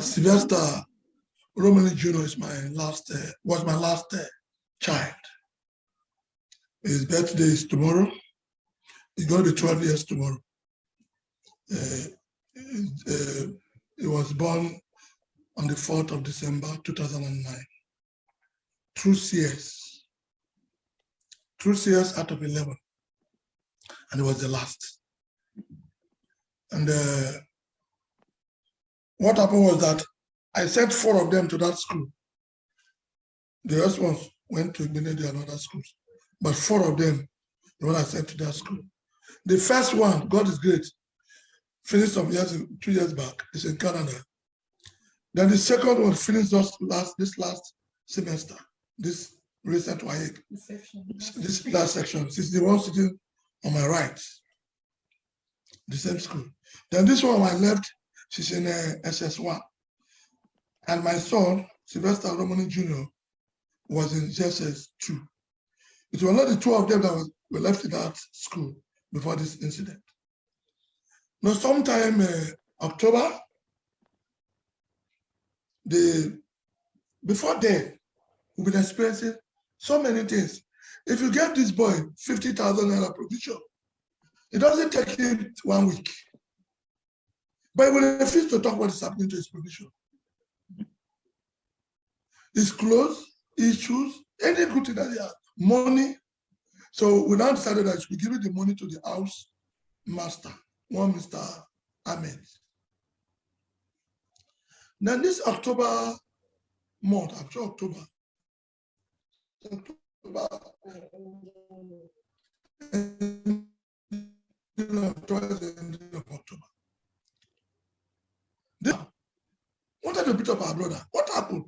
Sylvester Oromoni Jr. is was my last child. His birthday is tomorrow. He's going to be 12 years tomorrow. He was born on the 4th of December, 2009. Through CS. Through CS out of 11. And it was the last. And what happened was that I sent 4 of them to that school. The rest ones went to Benedict and other schools. But 4 of them, the one I sent to that school. The first one, God is great, finished some years, 2 years back, is in Canada. Then the second one finished this last semester, this recent WAEC, this last section. She's the one sitting on my right, the same school. Then this one I left, she's in SS1. And my son, Sylvester Oromoni Jr., was in SS2. It was not the 2 of them that were left in that school before this incident. Now, sometime October, before then, we've been experiencing so many things. If you get this boy 50,000 naira provision, it doesn't take him 1 week. But he will refuse to talk what is happening to his provision. His clothes, his shoes, any good thing that he has, money. So we now decided that we give the money to the house master, one Mr. Ahmed. Then this October month, after October, towards the end of October. They wanted to beat up our brother. What happened?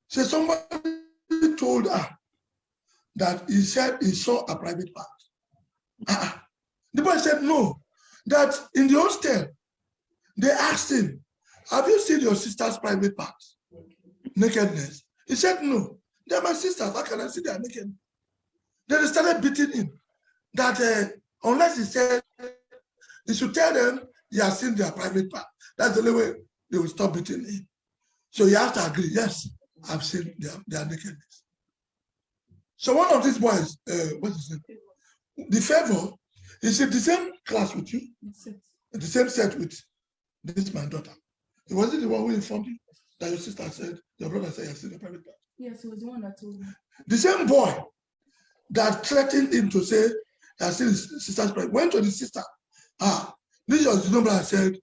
So somebody told her that he said he saw a private part. The boy said no, that in the hostel, they asked him, have you seen your sister's private parts? Nakedness. He said no, they're my sisters, how can I see their nakedness? Then they started beating him, that unless he said, he should tell them he has seen their private part. That's the only way they will stop beating him. So he has to agree, yes, I've seen their nakedness. So one of these boys, what's his name? The Favor, is in the same class with you, the same set with this my daughter. Was it the one who informed you that your sister said, your brother said you have seen the private part? Yes, it was the one that told me. The same boy that threatened him to say, I have seen his sister's private, went to the sister. This was the number I said,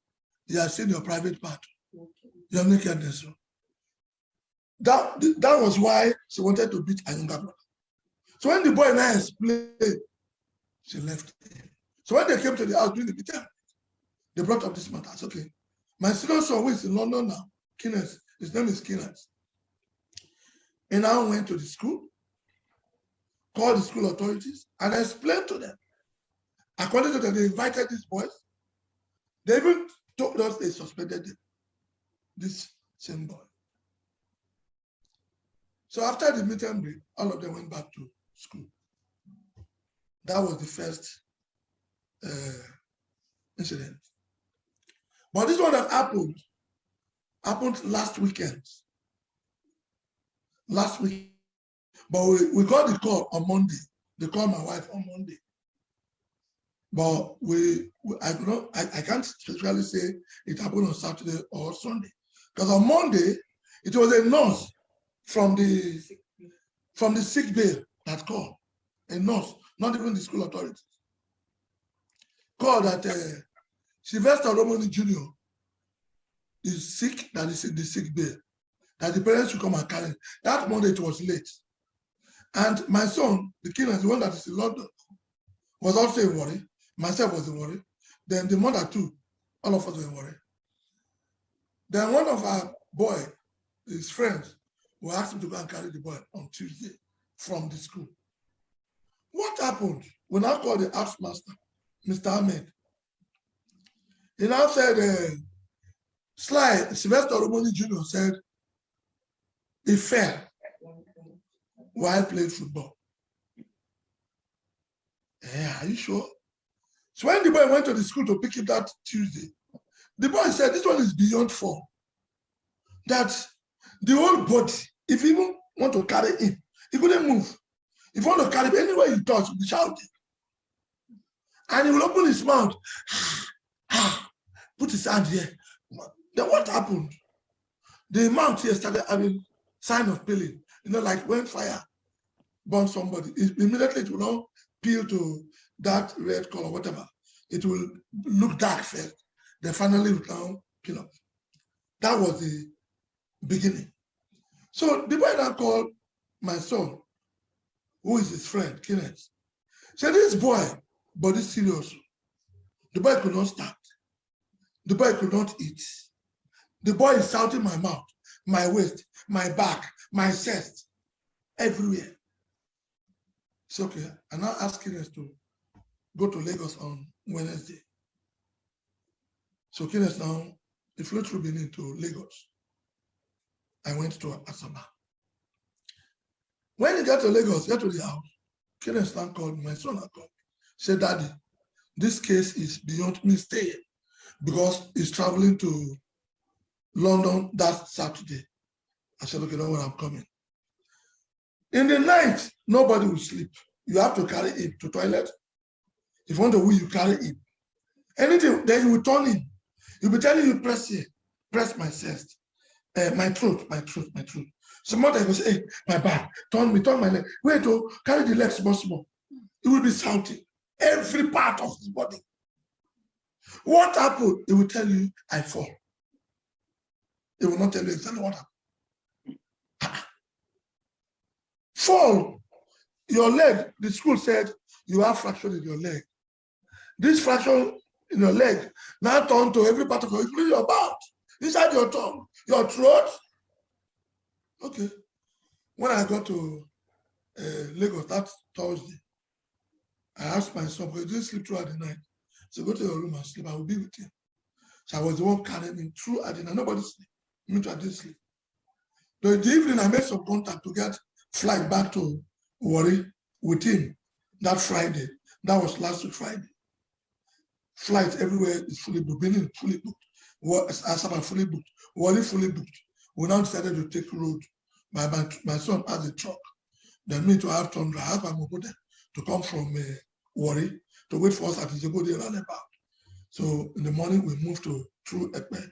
you have seen your private part, your nakedness. That was why she wanted to beat her younger brother. So when the boy and I explained, she left him. So when they came to the house during the meeting, they brought up this matter. I said, okay, my senior son who is in London now, Kenneth, his name is Kenneth. And I went to the school, called the school authorities, and I explained to them. According to them, they invited these boys. They even told us they suspended them, this same boy. So after the meet and greet, all of them went back to school. That was the first incident. But this one that happened last weekend. Last week. But we got the call on Monday. They called my wife on Monday. But I can't specifically say it happened on Saturday or Sunday. Because on Monday, it was a nurse from the sick bay that called. A nurse, not even the school authorities. Called that Sylvester Oromoni Jr. is sick, that is in the sick bay. That the parents should come and carry. That Monday it was late. And my son, the kid, the one that is in London, was also in worry. Myself was in worry. Then the mother too, all of us were in worry. Then one of our boy, his friends, we asked him to go and carry the boy on Tuesday from the school. What happened? We now called the house master, Mr. Ahmed. He now said, Sylvester Oromoni Jr. said he fell while playing football. Yeah, are you sure? So when the boy went to the school to pick him that Tuesday, The boy said, this one is beyond fall. That the whole body, if you even want to carry him, he couldn't move. If you want to carry him, anywhere he touch, he'll be shouting. And he will open his mouth, put his hand here. Then what happened? The mouth here started having sign of peeling. You know, like when fire burns somebody, immediately it will not peel to that red color, whatever. It will look dark first. Then finally it will now peel up. That was the beginning. So the boy now called my son, who is his friend, Kenneth. Said, this boy, body serious. The boy could not stand. The boy could not eat. The boy is shouting my mouth, my waist, my back, my chest, everywhere. It's okay. I'm now asking us to go to Lagos on Wednesday. So Kenneth now, he flew through Benin to Lagos. I went to Asaba. When he got to Lagos, got to the house, Kenneth now called me, my son called me. Said, Daddy, this case is beyond me staying because he's traveling to London that Saturday. I said, okay, don't worry, I'm coming. In the night, nobody will sleep. You have to carry him to toilet. If you want to wee, you carry him. Anything, then you will turn him. He'll be telling you, press here, press my chest, my throat. Somebody will say, hey, my back, turn my leg. Wait, oh, carry the legs possible. He will be shouting every part of his body. What happened? He will tell you, I fall. He will not tell you exactly what happened. Fall. Your leg, the school said, you have fracture in your leg. This fracture in your leg now turn to every part of your, including your mouth, inside your tongue, your throat. Okay. When I got to Lagos that Thursday, I asked my son, because he didn't sleep throughout the night. So go to your room and sleep. I will be with him. So I was the one carrying him throughout the night. Nobody sleep. Me too, I didn't sleep. So in the evening, I made some contact to get flight back to Warri with him that Friday. That was last week Friday. Flights everywhere is fully booked. Benin fully booked. Asaba fully booked. Warri fully booked. We now decided to take road. My son has a truck. Then me to have Tundra. I have my mobile to come from Warri to wait for us at Ijebode roundabout. So in the morning we moved through Ekpe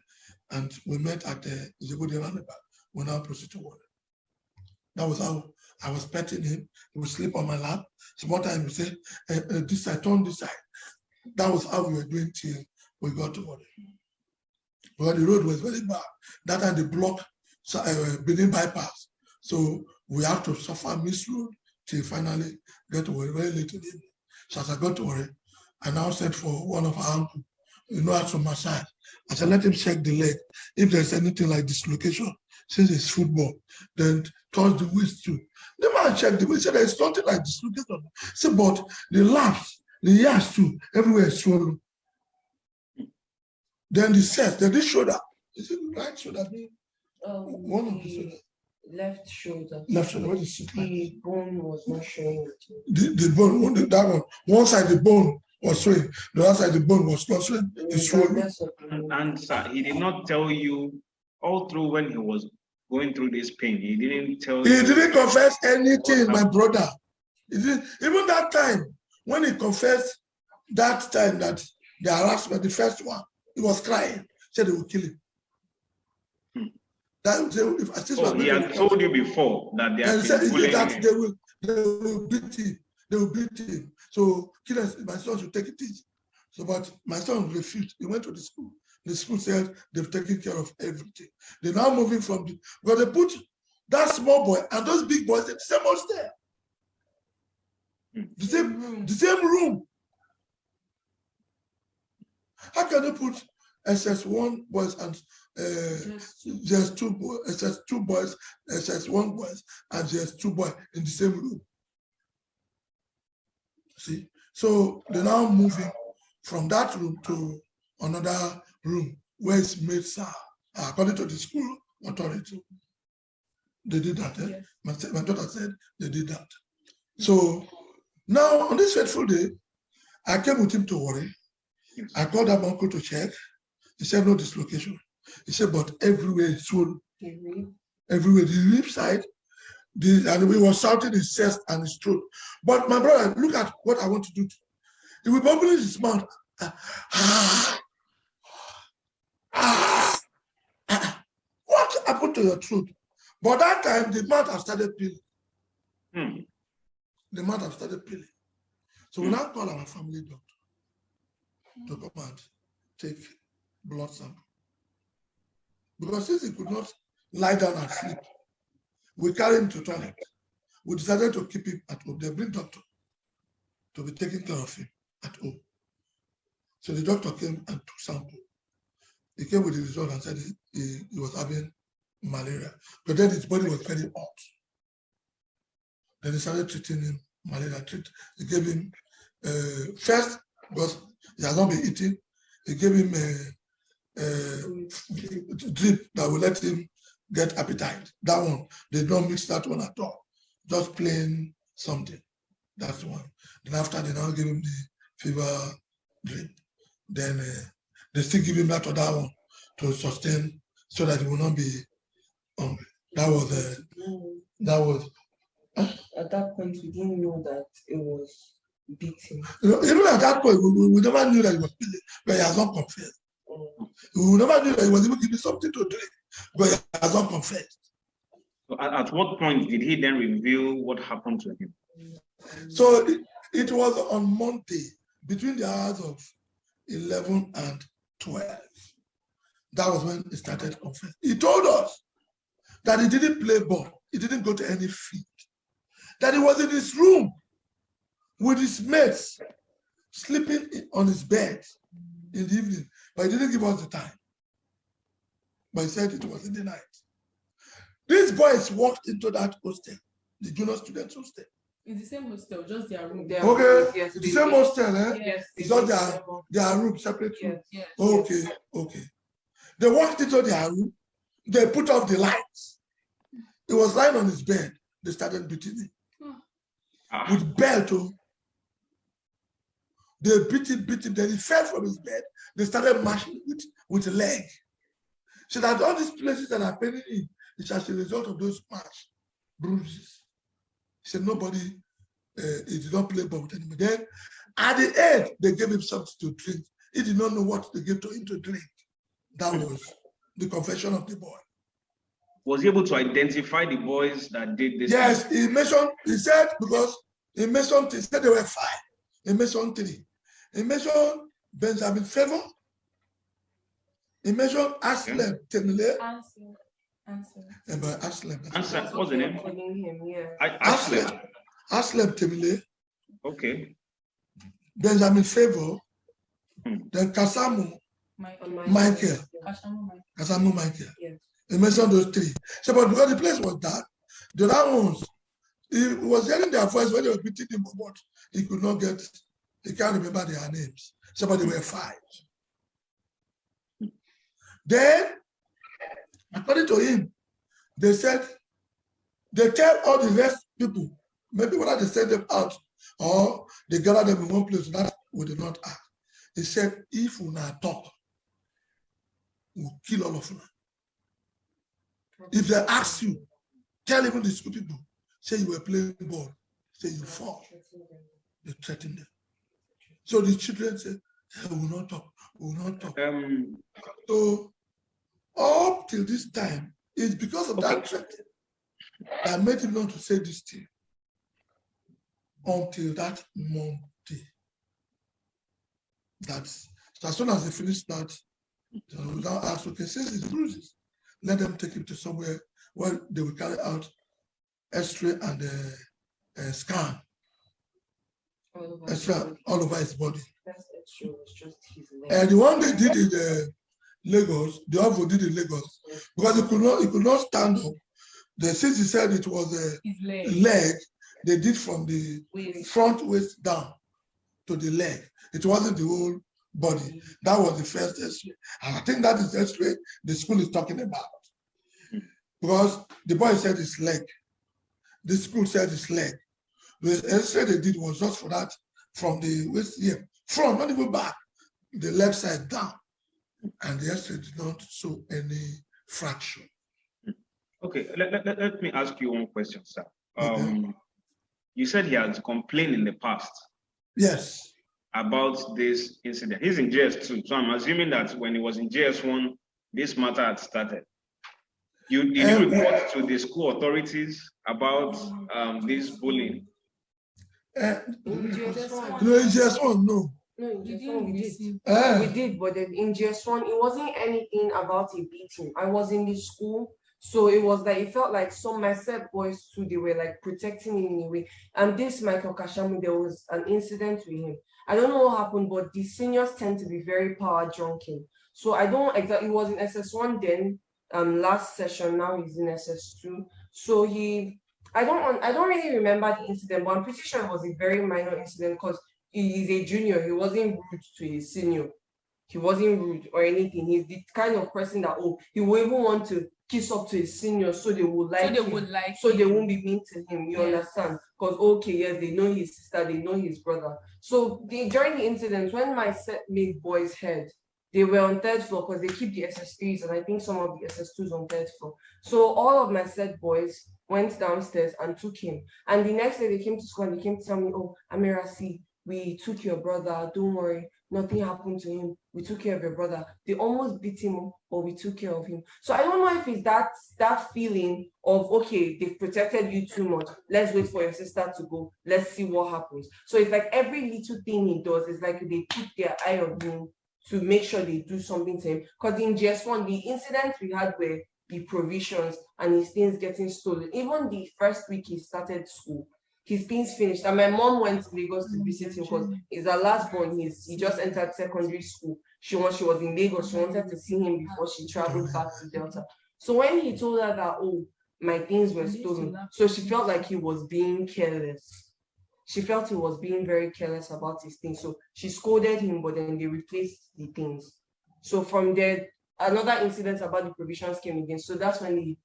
and we met at the Ijebode roundabout. We now proceed to Warri. That was how I was petting him. He would sleep on my lap. Sometimes he would say, this side, turn this side. That was how we were doing till we got to Warri. But the road was very bad. That time they blocked Benin bypass. So we have to suffer miss road till finally get to Warri very late in the evening. So as I got to Warri, I now said for one of our uncle, you know how to massage. I said, let him check the leg. If there's anything like dislocation, since it's football, then touch the waist too. The man checked the waist, said there's nothing like dislocation. See, but the laps, the ears too, everywhere is swollen. Then the chest, then this shoulder. Is it the right shoulder? One of the shoulders. Left shoulder. Left shoulder. What is it like? The bone was not showing. The bone, that one. One side the bone was showing. The other side the bone was not showing. It's swollen. And sir, he did not tell you all through when he was going through this pain. He didn't tell you. He didn't confess anything, my brother. He didn't, even that time, when he confessed that time that the harassment, the first one, he was crying. Said they would kill him. That he had told you before that they will beat him. They will beat him. So my son should take it easy. So, but my son refused. He went to the school. The school said they've taken care of everything. They're now moving from the, but they put that small boy and those big boys in the same hostel. The same room. How can they put SS1 boys and just two boys, SS2 boys, SS1 boys, and just two boys in the same room? See? So they're now moving from that room to another room where it's made according to the school authority. They did that. Eh? Yes. My daughter said they did that. So now on this fateful day, I came with him to Warri. I called up uncle to check. He said no dislocation. He said, but everywhere it's swollen. Everywhere, the rib side, and he was shouting his chest and his throat. But my brother, look at what I want to do. He will open his mouth. What happened to your throat? But that time, the mouth has started peeling. The mouth has started peeling. So we now call our family doctor to come and take blood sample. Because since he could not lie down and sleep, we carried him to the toilet. We decided to keep him at home. They bring doctor to be taking care of him at home. So the doctor came and took sample. He came with the result and said he was having malaria. But then his body was very hot. Then they started treating him malaria. They gave him first, because he has not been eating, they gave him a drip that will let him get appetite. That one, they don't mix that one at all. Just plain something. That's the one. Then after, they now give him the fever drip. Then they still give him that other one to sustain so that he will not be hungry. That was At that point, we didn't know that it was beating. Even at that point, we never knew that he was beating, but he has not confessed. We never knew that he was even giving something to drink, but he has not confessed. So at what point did he then reveal what happened to him? So it was on Monday, between the hours of 11 and 12. That was when he started confessing. He told us that he didn't play ball. He didn't go to any field. That he was in his room with his mates, sleeping on his bed in the evening. But he didn't give us the time. But he said it was in the night. These boys walked into that hostel, the junior students hostel. It's the same hostel, just their room. Okay, yes, it's the same hostel, eh? Yes. It's just their room, separate room. Yes. Okay, okay. They walked into their room, they put off the lights. He was lying on his bed. They started beating him with belt. They beat him, then he fell from his bed. They started mashing with a leg. So that all these places that are paining him, it's as a result of those smash bruises. He said nobody, he did not play ball with anybody. Then at the end, they gave him something to drink. He did not know what they gave to him to drink. That was the confession of the boy. Was he able to identify the boys that did this? Yes, he said, because he mentioned, he said there were 5. He mentioned 3. He mentioned Benjamin Favor. He mentioned Aslem Temile. Answer, what's the name? Aslem Temile. Okay. Benjamin Favor. Then Kasamu Michael. Kasamu Michael. Yes. He mentioned those 3. So, but because the place was dark, the other ones, he was hearing their voice when they were beating him, but he could not get, he can't remember their names. So, but they were 5. Then, according to him, they said, they tell all the rest people, maybe whether they send them out or they gather them in one place, that we did not act. He said, if we not talk, we'll kill all of them. If they ask you, tell even the school people, say you were playing ball, say you fall. They threaten them. So the children say, we will not talk, we will not talk. So up till this time, it's because of that threat that made him not to say this thing until that Monday. That's so as soon as they finished that, they will now ask, okay, since it's bruises, let them take him to somewhere where they will carry out X-ray and scan. X-ray all over his body. And the one they did in Lagos, the other did in Lagos, because he could not stand up. Since he said it was a leg, they did from the front waist down to the leg. It wasn't the whole body. That was the first X-ray. And I think that is the X-ray the school is talking about. Because the boy said his leg. The school said his leg. The X-ray they did was just for that, from the waist here, front, not even back, the left side down. and the X-ray did not show any fracture. Okay, let me ask you one question, sir. Okay. You said he has complained in the past Yes. about this incident. He's in JS2, so I'm assuming that when he was in JS1, this matter had started. Did you report to the school authorities about this bullying? In GS1. No, in GS1, no. No, in GS1 we did. Eh. We did, but then in GS1, it wasn't anything about a beating. I was in the school, so it was like, it felt like some my set boys too, they were like protecting him in a way. And this Michael Kashamu, there was an incident with him. I don't know what happened, but the seniors tend to be very power drunken. So I don't exactly, it was in SS1 then, last session, now he's in SS2. So I don't really remember the incident, but I'm pretty sure it was a very minor incident because he is a junior. He wasn't rude to his senior. He wasn't rude or anything. He's the kind of person that he will even want to kiss up to his senior so they would like him. So they won't be mean to him. You understand? Because yes, they know his sister, they know his brother. So during the incident, when my set mate boys heard, they were on third floor because they keep the SS3s and I think some of the SS2s on third floor. So all of my set boys went downstairs and took him. And the next day they came to school and they came to tell me, oh, Amira, see, we took your brother, don't worry, nothing happened to him. We took care of your brother. They almost beat him, but we took care of him. So I don't know if it's that feeling of, okay, they've protected you too much. Let's wait for your sister to go. Let's see what happens. So it's like every little thing he does is like they keep their eye on him to make sure they do something to him. Because in GS1, the incidents we had were the provisions and his things getting stolen. Even the first week he started school, his things finished. And my mom went to Lagos to visit him because he's her last born. He just entered secondary school. She was in Lagos. She wanted to see him before she traveled back to Delta. So when he told her that, oh, my things were stolen, so she felt like he was being careless. She felt he was being very careless about his things. So she scolded him, but then they replaced the things. So from there, another incident about the provisions came again. So that's when he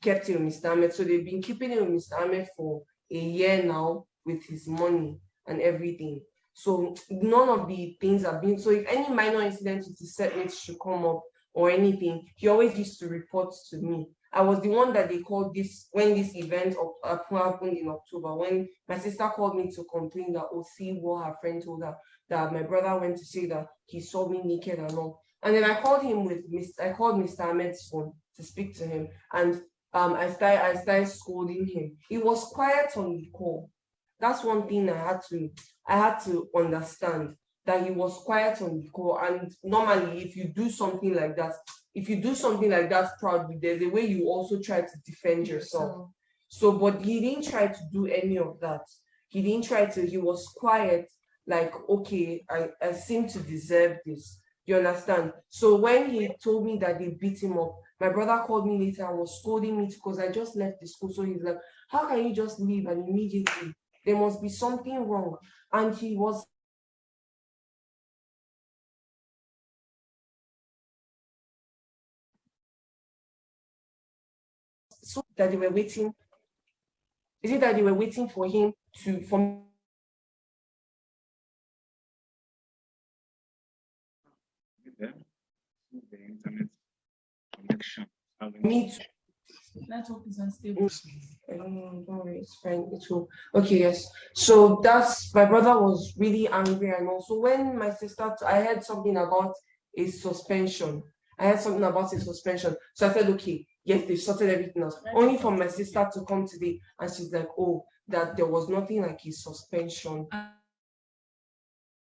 kept him with Mr. Ahmed. So they've been keeping him with Mr. Ahmed for a year now with his money and everything. So none of the things have been, so if any minor incident with his setmates should come up or anything, he always used to report to me. I was the one that they called when this event happened in October, when my sister called me to complain that, oh, see what her friend told her, that my brother went to say that he saw me naked and all. And then I called him I called Mr. Ahmed's phone to speak to him. And I started scolding him. He was quiet on the call. That's one thing I had to understand, that he was quiet on the call. And normally, if you do something like that proudly, there's a way you also try to defend yourself. So, but he didn't try to do any of that. He was quiet, like, okay, I seem to deserve this. You understand? So when he told me that they beat him up, my brother called me later and was scolding me because I just left the school. So he's like, how can you just leave? And immediately, there must be something wrong. And he was so that they were waiting. Is it that they were waiting for him for the internet connection. me to? Network is unstable. Don't worry, it's fine. It will. Okay, yes. So my brother was really angry, and also when my sister, I heard something about a suspension. So I said, okay, yes, they sorted everything out. Only for my sister to come today, and she's like, oh, that there was nothing like a suspension.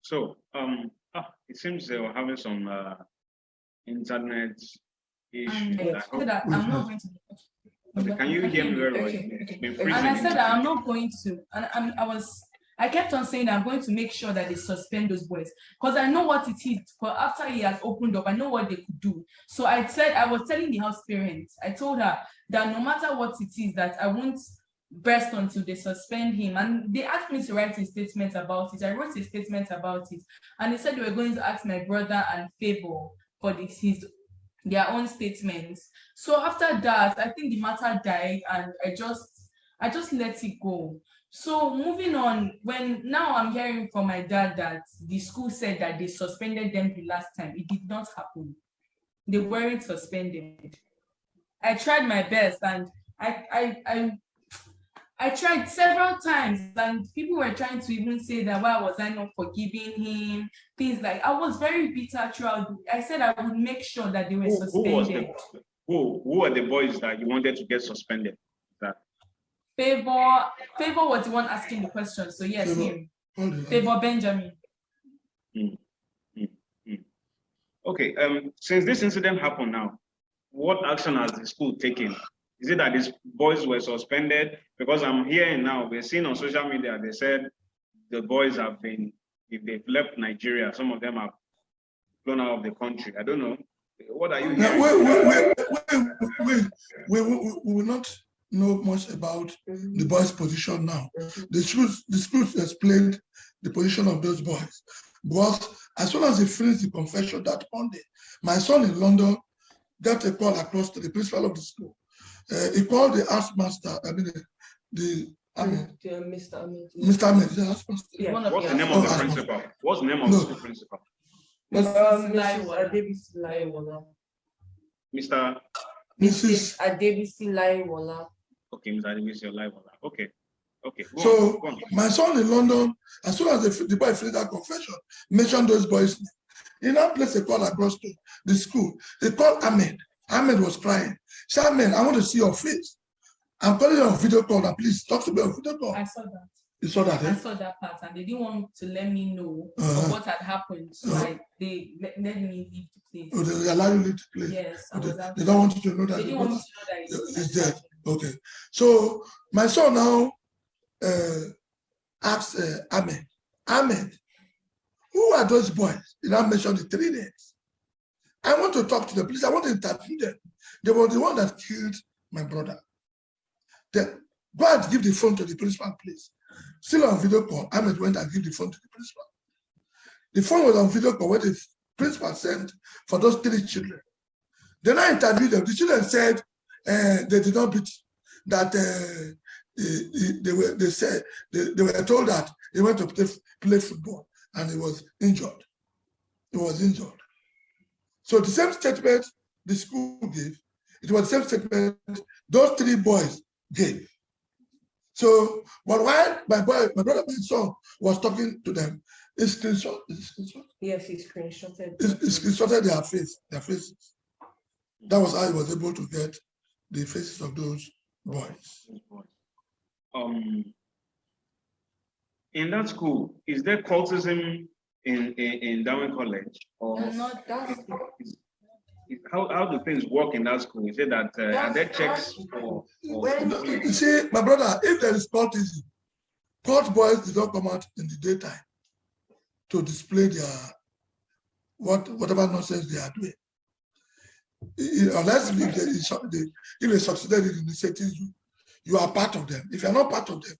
So, it seems they were having some internet issues. So that I'm not going to. Okay, can you hear me very well? Okay. And I said that I'm not going to, and I kept on saying that I'm going to make sure that they suspend those boys because I know what it is. But after he has opened up, I know what they could do. So I was telling the house parents, I told her that no matter what it is, that I won't burst until they suspend him. And they asked me to write a statement about it. I wrote a statement about it, and they said they were going to ask my brother and Favour for their own statements. So after that, I think the matter died, and I just let it go. So moving on, now I'm hearing from my dad that the school said that they suspended them the last time. It did not happen. They weren't suspended. I tried my best, and I tried several times, and people were trying to even say that why was I not forgiving him? Things like, I was very bitter throughout. I said I would make sure that they were suspended. Who were the boys that you wanted to get suspended? Favor was the one asking the question, so yes, him. Favor Benjamin. Okay, since this incident happened now, what action has the school taken? Is it that these boys were suspended? Because I'm hearing now, we're seeing on social media, they said the boys have been, if they've left Nigeria, some of them have flown out of the country. I don't know. What are you hearing? We will not know much about the boys' position now. The schools explained the position of those boys. Because as soon as they finished the confession that Monday, my son in London got a call across to the principal of the school. He called the housemaster, Mr. Ahmed. Mr. Ahmed, the housemaster. Yeah. What's the name of the principal? What's the name of the school principal? Adebisi Laiwola. Mrs. Adebisi Laiwola. Okay, Mr. Adebisi Laiwola. Okay. So my son in London, as soon as the boy finished that confession, mentioned those boys' names. He now placed a call across to the school. They called Ahmed. Ahmed was crying. He said, Ahmed, I want to see your face. I'm calling you on video call. Now, please talk to me on video call. I saw that. You saw that, eh? I saw that part, and they didn't want to let me know of what had happened. So they let me leave the place. Oh, they allow you to leave the place? Yes. They don't want you to know that. They didn't want me to know that it's dead. Okay. So my son now asked Ahmed, who are those boys? He now mentioned the 3 names. I want to talk to them. Please, I want to interview them. They were the one that killed my brother. Then go and give the phone to the principal, please. Still on video call, Ahmed went and gave the phone to the principal. The phone was on video call when the principal sent for those 3 children. Then I interviewed them. The children said they did not beat, that they were told that he went to play football and he was injured. He was injured. So the same statement the school gave, it was the same statement those 3 boys gave. So, but while my brother, my son, was talking to them, he screenshot. Yes, he screenshotted. He screenshotted their faces. That was how he was able to get the faces of those boys. In that school, is there cultism in Dowen College? Or Not that. how do things work in that school? Is it that are there checks for You see, my brother, if there is cultism, cult boys did not come out in the daytime to display their whatever nonsense they are doing. Unless if they succeeded in initiating you are part of them. If you are not part of them,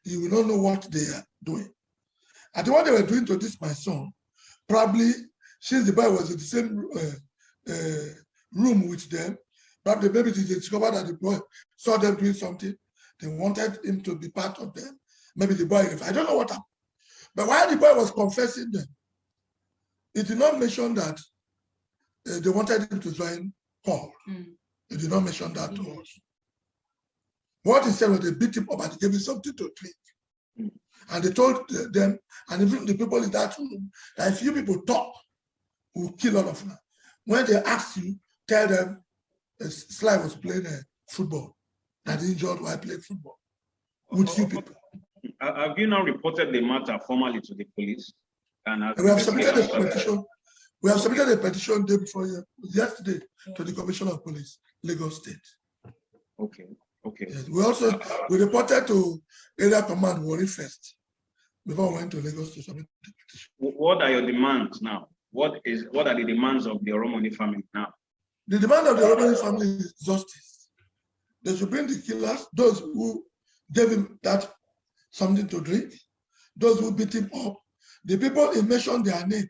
you will not know what they are doing. And what they were doing to this, my son, probably since the boy was in the same room with them, probably maybe they discovered that the boy saw them doing something. They wanted him to be part of them. Maybe the boy, I don't know what happened. But while the boy was confessing them, he did not mention that they wanted him to join Paul. He did not mention that to us. What he said was they beat him up and they gave him something to drink. And they told them, and even the people in that room, that if you people talk, we'll kill all of them. When they ask you, tell them Sly was playing football, that he injured while playing football with you people. Have you now reported the matter formally to the police? And we have submitted a petition. We have submitted a petition day before yesterday to the Commissioner of Police, Lagos State. Okay. Yes. We reported to Area Command Warri first before we went to Lagos to submit the petition. What are your demands now? What are the demands of the Oromoni family now? The demand of the Oromoni family is justice. They should bring the killers, those who gave him that something to drink, those who beat him up. The people he mentioned their name,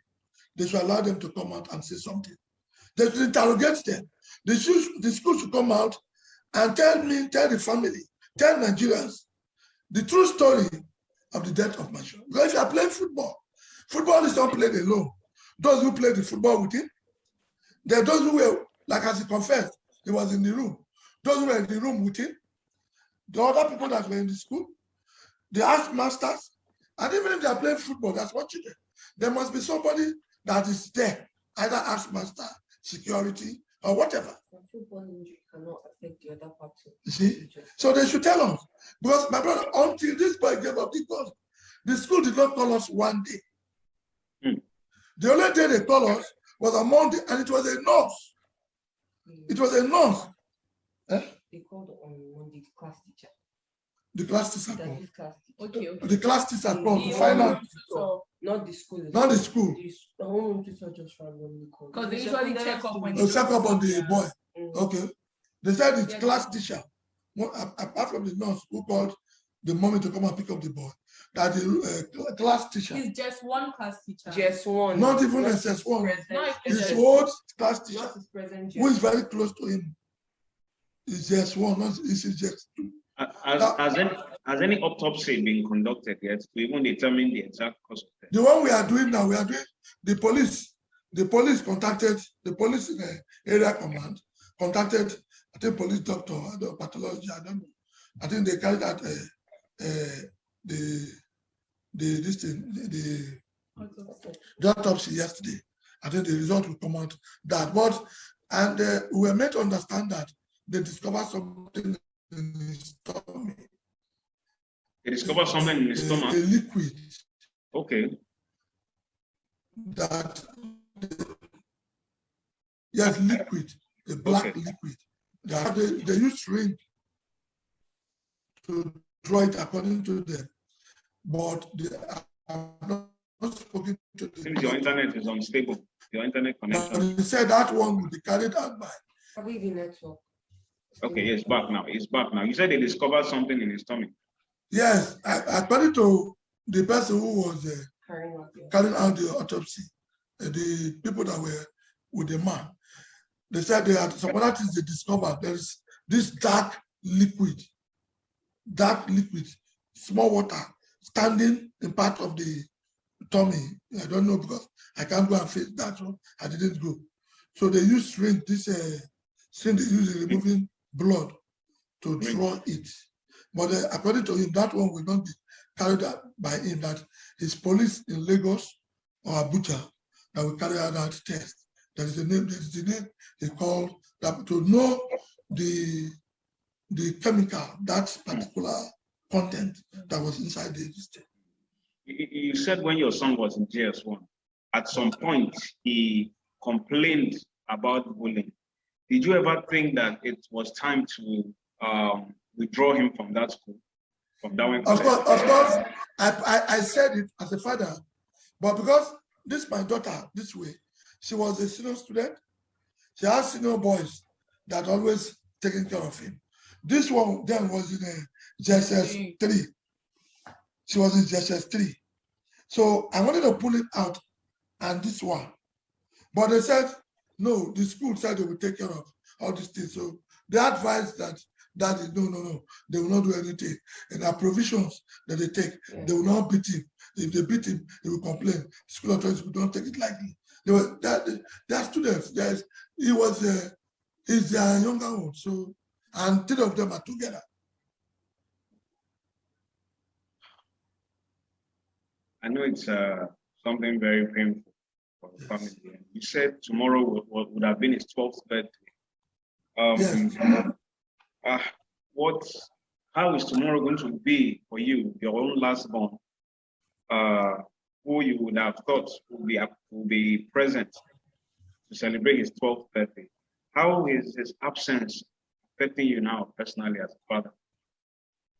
they should allow them to come out and say something. They should interrogate them. The school should come out and tell the family, tell Nigerians the true story of the death of my son. Because if you are playing football, football is not played alone. Those who played the football with him, there are those who were, like as he confessed, he was in the room. Those who were in the room with him, the other people that were in the school, the house masters, and even if they are playing football, that's what you do. There must be somebody that is there, either house master, security, or whatever. Football injury cannot affect the other party. You see? So they should tell us. Because my brother, until this boy gave up, because the school did not call us one day. The only day they called us was on Monday, and it was a nurse. It was a nurse. They called on Monday the class teacher. The class teacher called. Okay. The class teacher called to find out. Not the school. Not the school. The home tutor just randomly called. Because they usually check up when they check up on the boy. Okay. They said it's class Yeah. teacher. Apart from the nurse who called the mommy to come and pick up the boy, that the class teacher. It's just one class teacher. Just one. Not even SS1. His old class teacher, who is very close to him, is just one. Not is just two. Has any autopsy been conducted yet to even determine the exact cause of death? The one we are doing now, we are doing the police. The police contacted the police in the area command, contacted, I think, police doctor, the pathology, I don't know. I think they carried out the autopsy yesterday. I think the result will come out that. But we were made to understand that they discovered something in his stomach. They discovered something in his stomach? A liquid. Okay. That, yes, liquid, a black liquid. They use syringe to draw it according to them. But they are not spoken to them. Since your internet is unstable, your internet connection. They said that one will be carried out by. Probably the network. Okay, it's back now. It's back now. You said they discovered something in his stomach. Yes, according to the person who was carrying out the autopsy, the people that were with the man, they said they had some other things they discovered. There is this dark liquid, small water, standing in part of the tummy. I don't know because I can't go and face that one. I didn't go. So they use syringe, this syringe they use in removing blood to draw it. But according to him, that one will not be carried out by him, that his police in Lagos or Abuja that will carry out that test. That is the name he called, that to know the chemical, that particular content that was inside the system. You said when your son was in JS1, at some point he complained about bullying. Did you ever think that it was time to withdraw him from that school, from Dowen? Of course, I said it as a father, but because this my daughter, this way, she was a senior student. She has senior boys that always taking care of him. This one then was in a JSS 3. She was in JSS 3. So I wanted to pull it out and this one. But they said, no, the school said they will take care of all these things. So they advised that no, they will not do anything. And our provisions that they take, they will not beat him. If they beat him, he will complain. School authorities will not take it lightly. They are students. He's their younger one. So, and 3 of them are together. I know it's something very painful for the family. You said tomorrow would have been his 12th birthday. How is tomorrow going to be for you, your own last born, who you would have thought will be present to celebrate his 12th birthday? How is his absence affecting you now personally as a father?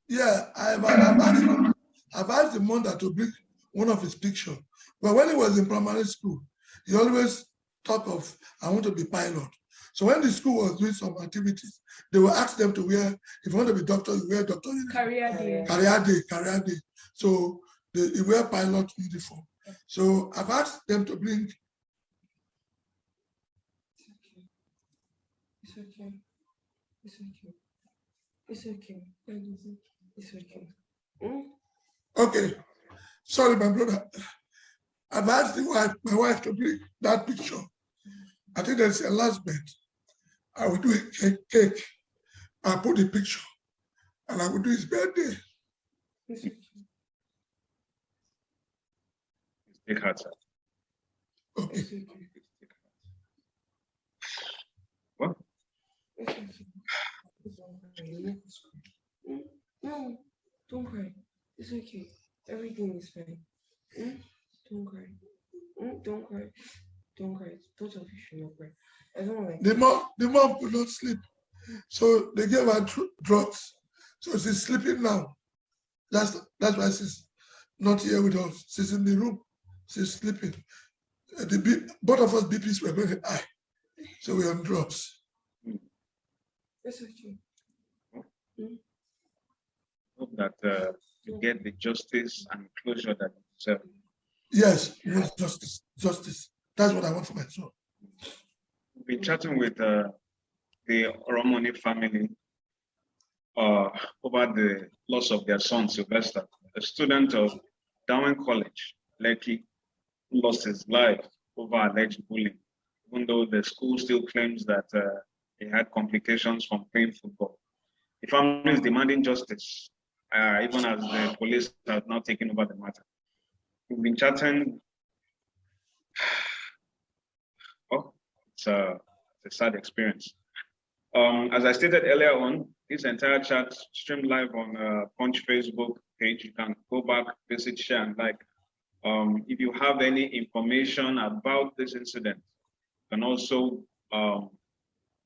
Yeah, I've asked the mother to bring one of his pictures. But when he was in primary school, he always talked of, I want to be pilot. So when the school was doing some activities, they will ask them to wear, if you want to be doctor, you wear doctor uniform. Career day. So they wear pilot uniform. So I've asked them to bring. It's okay. It's okay. It's okay. It's okay. Okay. Sorry, my brother. I've asked my wife to bring that picture. I think there's a last bed. I will do a cake. I'll put the picture. And I will do his birthday. Take heart, sir. Okay. What? No, don't cry. It's okay. Everything is fine. Don't cry. Don't cry. Don't cry. Both of you should not cry. I don't like the mom could not sleep. So they gave her drugs. So she's sleeping now. That's why she's not here with us. She's in the room. She's sleeping. Both of us BPs were very high. So we're on drugs. It's okay. Hope that you get the justice and closure that you deserve. Yes, justice. Justice. That's what I want for my son. We've been chatting with the Oromoni family over the loss of their son, Sylvester, a student of Dowen College, Lekki, who lost his life over alleged bullying, even though the school still claims that he had complications from playing football. The family is demanding justice, even as the police have not taken over the matter. We've been chatting. Oh, it's a sad experience. As I stated earlier on, this entire chat streamed live on Punch Facebook page. You can go back, visit, share, and like. If you have any information about this incident, you can also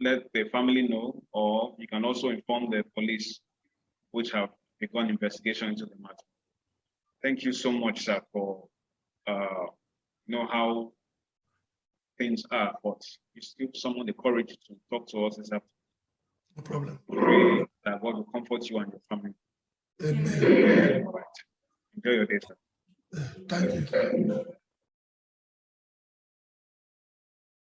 let the family know, or you can also inform the police, which have begun investigation into the matter. Thank you so much, sir, for how things are, but you still summon the courage to talk to us this afternoon. No problem. Pray that God will comfort you and your family. Amen. All right. Enjoy your day, sir. Thank you.